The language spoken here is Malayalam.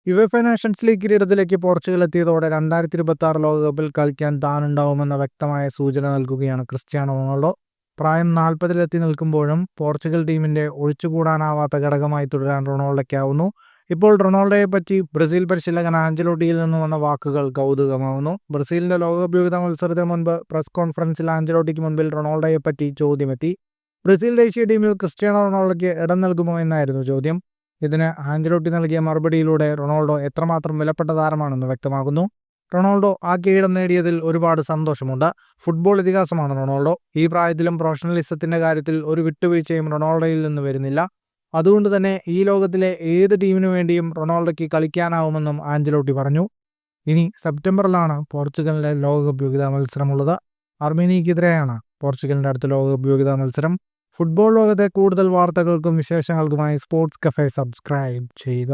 യുവേഫ നേഷൻസ് ലീഗ് കിരീടത്തിലേക്ക് പോർച്ചുഗൽ എത്തിയതോടെ 2026 ലോകകപ്പിൽ കളിക്കാൻ താനുണ്ടാവുമെന്ന വ്യക്തമായ സൂചന നൽകുകയാണ് ക്രിസ്ത്യാനോ റൊണാൾഡോ. പ്രായം 40-ലെത്തി നിൽക്കുമ്പോഴും പോർച്ചുഗൽ ടീമിന്റെ ഒഴിച്ചുകൂടാനാവാത്ത ഘടകമായി തുടരാൻ റൊണാൾഡോയ്ക്കാവുന്നു. ഇപ്പോൾ റൊണാൾഡോയെപ്പറ്റി ബ്രസീൽ പരിശീലകൻ ആഞ്ചലോട്ടിയിൽ നിന്ന് വന്ന വാക്കുകൾ കൗതുകമാവുന്നു. ബ്രസീലിന്റെ ലോകകപ്പ് യോഗ്യതാ മത്സരത്തിന് മുൻപ് പ്രസ് കോൺഫറൻസിൽ ആഞ്ചലോട്ടിക്ക് മുൻപിൽ റൊണാൾഡോയെപ്പറ്റി ചോദ്യമെത്തി. ബ്രസീൽ ദേശീയ ടീമിൽ ക്രിസ്ത്യാനോ റൊണാൾഡോയ്ക്ക് ഇടം നൽകുമോ എന്നായിരുന്നു ചോദ്യം. ഇതിന് ആഞ്ചലോട്ടി നൽകിയ മറുപടിയിലൂടെ റൊണാൾഡോ എത്രമാത്രം വിലപ്പെട്ട താരമാണെന്ന് വ്യക്തമാകുന്നു. റൊണാൾഡോ ആ കിരീടം നേടിയതിൽ ഒരുപാട് സന്തോഷമുണ്ട്. ഫുട്ബോൾ ഇതിഹാസമാണ് റൊണാൾഡോ. ഈ പ്രായത്തിലും പ്രൊഫഷണലിസത്തിന്റെ കാര്യത്തിൽ ഒരു വിട്ടുവീഴ്ചയും റൊണാൾഡോയിൽ നിന്ന് വരുന്നില്ല. അതുകൊണ്ട് തന്നെ ഈ ലോകത്തിലെ ഏത് ടീമിനു വേണ്ടിയും റൊണാൾഡോയ്ക്ക് കളിക്കാനാവുമെന്നും ആഞ്ചലോട്ടി പറഞ്ഞു. ഇനി സെപ്റ്റംബറിലാണ് പോർച്ചുഗലിന്റെ ലോകകപ്പ് യോഗ്യതാ മത്സരമുള്ളത്. അർമേനിയക്കെതിരെയാണ് പോർച്ചുഗലിന്റെ അടുത്ത ലോകകപ്പ് യോഗ്യതാ മത്സരം. ഫുട്ബോൾ ലോകത്തെ കൂടുതൽ വാർത്തകൾക്കും വിശേഷങ്ങൾക്കുമായി സ്പോർട്സ് കഫേ സബ്സ്ക്രൈബ് ചെയ്യുക.